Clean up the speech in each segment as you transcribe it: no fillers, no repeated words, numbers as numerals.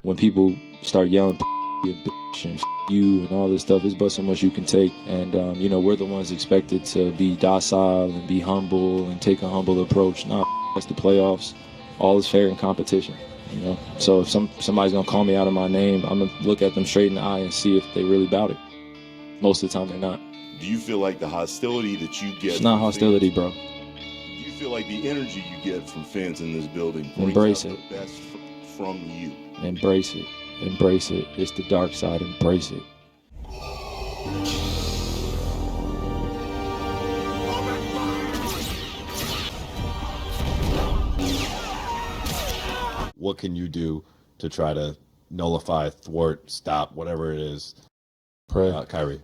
When people start yelling and you and all this stuff, it's but so much you can take. And, we're the ones expected to be docile and be humble and take a humble approach. Nah, that's the playoffs. All is fair in competition. So if somebody's gonna call me out of my name, I'm gonna look at them straight in the eye and see if they really bout it. Most of the time they're not. Do you feel like the hostility that you get? It's not hostility, bro. Do you feel like the energy you get from fans in this building brings out the best from you? Embrace it. Embrace it. It's the dark side. Embrace it. What can you do to try to nullify, thwart, stop, whatever it is? Pray. Kyrie.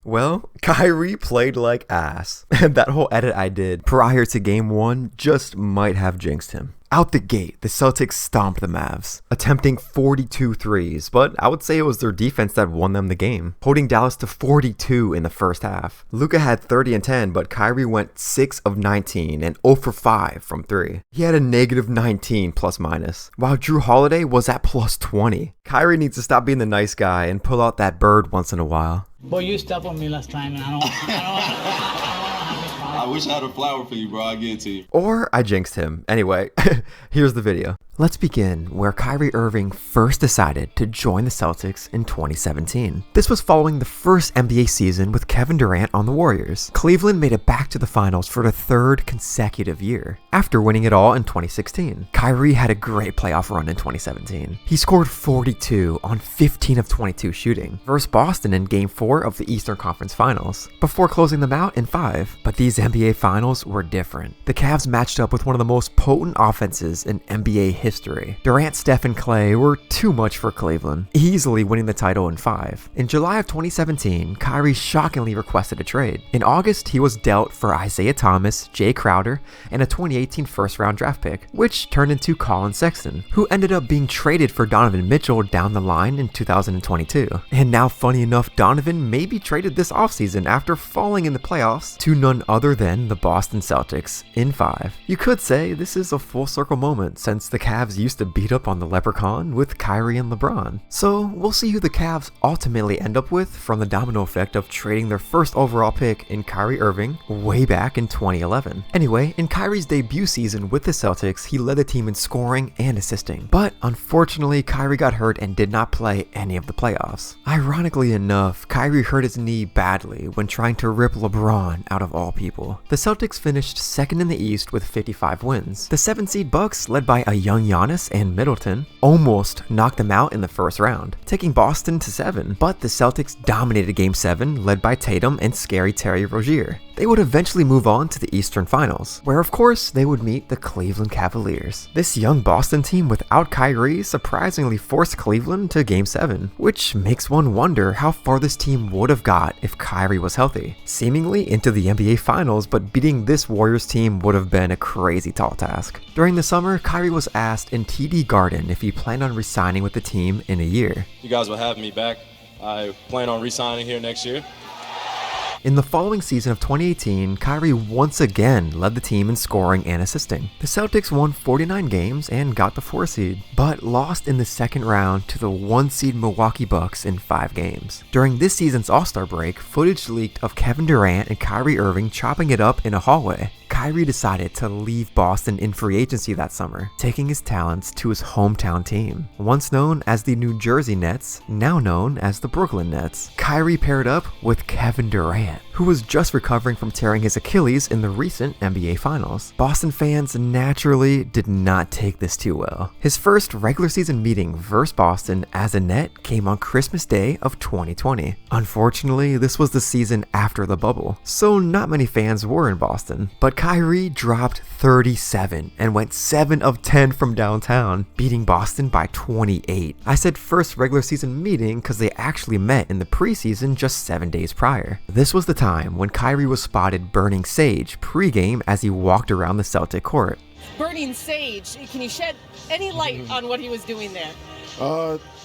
Well, Kyrie played like ass, and that whole edit I did prior to game 1 just might have jinxed him. Out the gate, the Celtics stomped the Mavs, attempting 42 threes, but I would say it was their defense that won them the game, holding Dallas to 42 in the first half. Luka had 30 and 10, but Kyrie went 6 of 19 and 0 for 5 from 3. He had a negative 19 plus minus, while Drew Holiday was at plus 20. Kyrie needs to stop being the nice guy and pull out that bird once in a while. Boy, you stepped on me last time, and I don't I wish I had a flower for you, bro. I'll give it to you. Or I jinxed him. Anyway, here's the video. Let's begin where Kyrie Irving first decided to join the Celtics in 2017. This was following the first NBA season with Kevin Durant on the Warriors. Cleveland made it back to the finals for the third consecutive year, after winning it all in 2016. Kyrie had a great playoff run in 2017. He scored 42 on 15 of 22 shooting versus Boston in Game 4 of the Eastern Conference Finals, before closing them out in 5. But these NBA Finals were different. The Cavs matched up with one of the most potent offenses in NBA history. Durant, Steph, and Klay were too much for Cleveland, easily winning the title in 5. In July of 2017, Kyrie shockingly requested a trade. In August, he was dealt for Isaiah Thomas, Jay Crowder, and a 2018 first-round draft pick, which turned into Colin Sexton, who ended up being traded for Donovan Mitchell down the line in 2022. And now, funny enough, Donovan may be traded this offseason after falling in the playoffs to none other than the Boston Celtics in 5. You could say this is a full circle moment, since the Cavs used to beat up on the Leprechaun with Kyrie and LeBron. So we'll see who the Cavs ultimately end up with from the domino effect of trading their first overall pick in Kyrie Irving way back in 2011. Anyway, in Kyrie's debut season with the Celtics, he led the team in scoring and assisting. But unfortunately, Kyrie got hurt and did not play any of the playoffs. Ironically enough, Kyrie hurt his knee badly when trying to rip LeBron out of all people. The Celtics finished second in the East with 55 wins. The 7-seed Bucks, led by a young Giannis and Middleton, almost knocked them out in the first round, taking Boston to 7. But the Celtics dominated Game 7, led by Tatum and scary Terry Rozier. They would eventually move on to the Eastern Finals, where of course they would meet the Cleveland Cavaliers. This young Boston team without Kyrie surprisingly forced Cleveland to Game 7, which makes one wonder how far this team would have got if Kyrie was healthy. Seemingly into the NBA Finals, but beating this Warriors team would have been a crazy tall task. During the summer, Kyrie was asked in TD Garden if he planned on re-signing with the team in a year. You guys will have me back. I plan on re-signing here next year. In the following season of 2018, Kyrie once again led the team in scoring and assisting. The Celtics won 49 games and got the 4 seed, but lost in the second round to the 1 seed Milwaukee Bucks in 5 games. During this season's All-Star break, footage leaked of Kevin Durant and Kyrie Irving chopping it up in a hallway. Kyrie decided to leave Boston in free agency that summer, taking his talents to his hometown team. Once known as the New Jersey Nets, now known as the Brooklyn Nets. Kyrie paired up with Kevin Durant, who was just recovering from tearing his Achilles in the recent NBA Finals. Boston fans naturally did not take this too well. His first regular season meeting versus Boston as a Net came on Christmas Day of 2020. Unfortunately, this was the season after the bubble, so not many fans were in Boston, but Kyrie dropped 37 and went 7 of 10 from downtown, beating Boston by 28. I said first regular season meeting because they actually met in the preseason just 7 days prior. This was the time when Kyrie was spotted burning sage pregame as he walked around the Celtic court. Burning sage, can you shed any light on what he was doing there?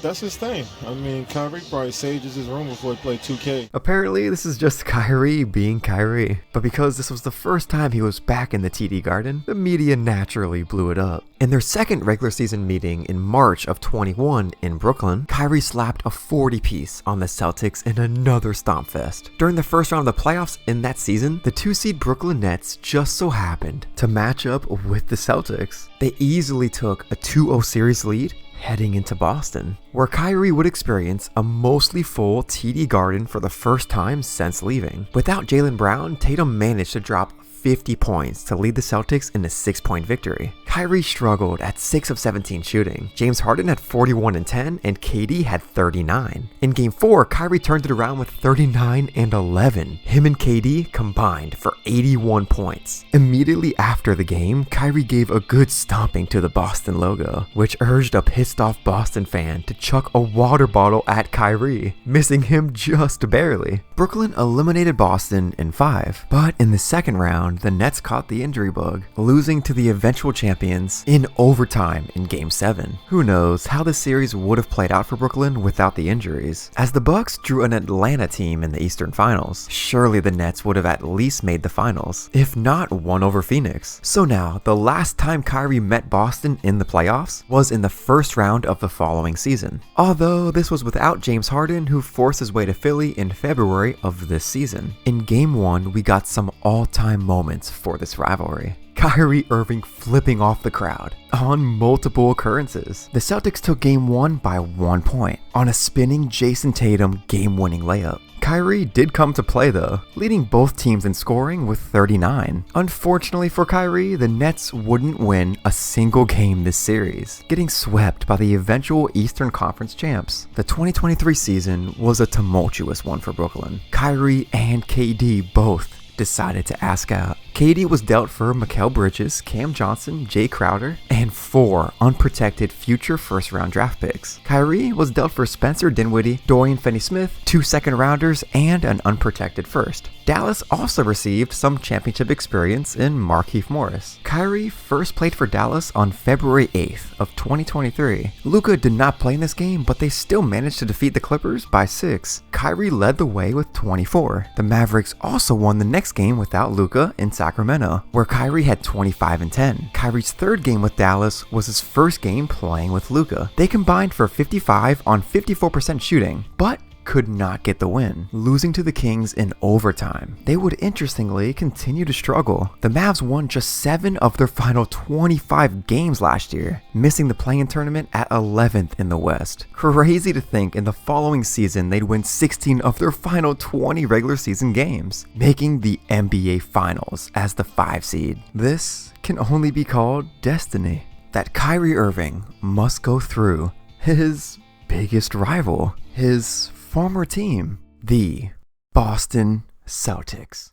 That's his thing. I mean, Kyrie probably sages his room before he played 2K. Apparently, this is just Kyrie being Kyrie. But because this was the first time he was back in the TD Garden, the media naturally blew it up. In their second regular season meeting in March of 21 in Brooklyn, Kyrie slapped a 40-piece on the Celtics in another stomp fest. During the first round of the playoffs in that season, the 2-seed Brooklyn Nets just so happened to match up with the Celtics. They easily took a 2-0 series lead heading into Boston, where Kyrie would experience a mostly full TD Garden for the first time since leaving. Without Jaylen Brown, Tatum managed to drop 50 points to lead the Celtics in a 6-point victory. Kyrie struggled at 6 of 17 shooting. James Harden had 41 and 10, and KD had 39. In Game 4, Kyrie turned it around with 39 and 11. Him and KD combined for 81 points. Immediately after the game, Kyrie gave a good stomping to the Boston logo, which urged a pissed off Boston fan to chuck a water bottle at Kyrie, missing him just barely. Brooklyn eliminated Boston in 5, but in the second round, the Nets caught the injury bug, losing to the eventual champions in overtime in Game 7. Who knows how the series would have played out for Brooklyn without the injuries. As the Bucks drew an Atlanta team in the Eastern Finals, surely the Nets would have at least made the finals, if not won over Phoenix. So now, the last time Kyrie met Boston in the playoffs was in the first round of the following season. Although this was without James Harden, who forced his way to Philly in February of this season. In Game 1, we got some all-time moments for this rivalry. Kyrie Irving flipping off the crowd on multiple occurrences. The Celtics took Game 1 by 1 point on a spinning Jason Tatum game-winning layup. Kyrie did come to play though, leading both teams in scoring with 39. Unfortunately for Kyrie, the Nets wouldn't win a single game this series, getting swept by the eventual Eastern Conference champs. The 2023 season was a tumultuous one for Brooklyn. Kyrie and KD both decided to ask out. KD was dealt for Mikal Bridges, Cam Johnson, Jay Crowder, and 4 unprotected future first-round draft picks. Kyrie was dealt for Spencer Dinwiddie, Dorian Finney-Smith, 2 second-rounders, and an unprotected first. Dallas also received some championship experience in Markieff Morris. Kyrie first played for Dallas on February 8th of 2023. Luka did not play in this game, but they still managed to defeat the Clippers by 6. Kyrie led the way with 24. The Mavericks also won the next game without Luka in Sacramento, where Kyrie had 25 and 10. Kyrie's third game with Dallas was his first game playing with Luka. They combined for 55 on 54% shooting, but could not get the win, losing to the Kings in overtime. They would interestingly continue to struggle. The Mavs won just 7 of their final 25 games last year, missing the play-in tournament at 11th in the West. Crazy to think in the following season they'd win 16 of their final 20 regular season games, making the NBA Finals as the 5 seed. This can only be called destiny. That Kyrie Irving must go through his biggest rival, his former team, the Boston Celtics.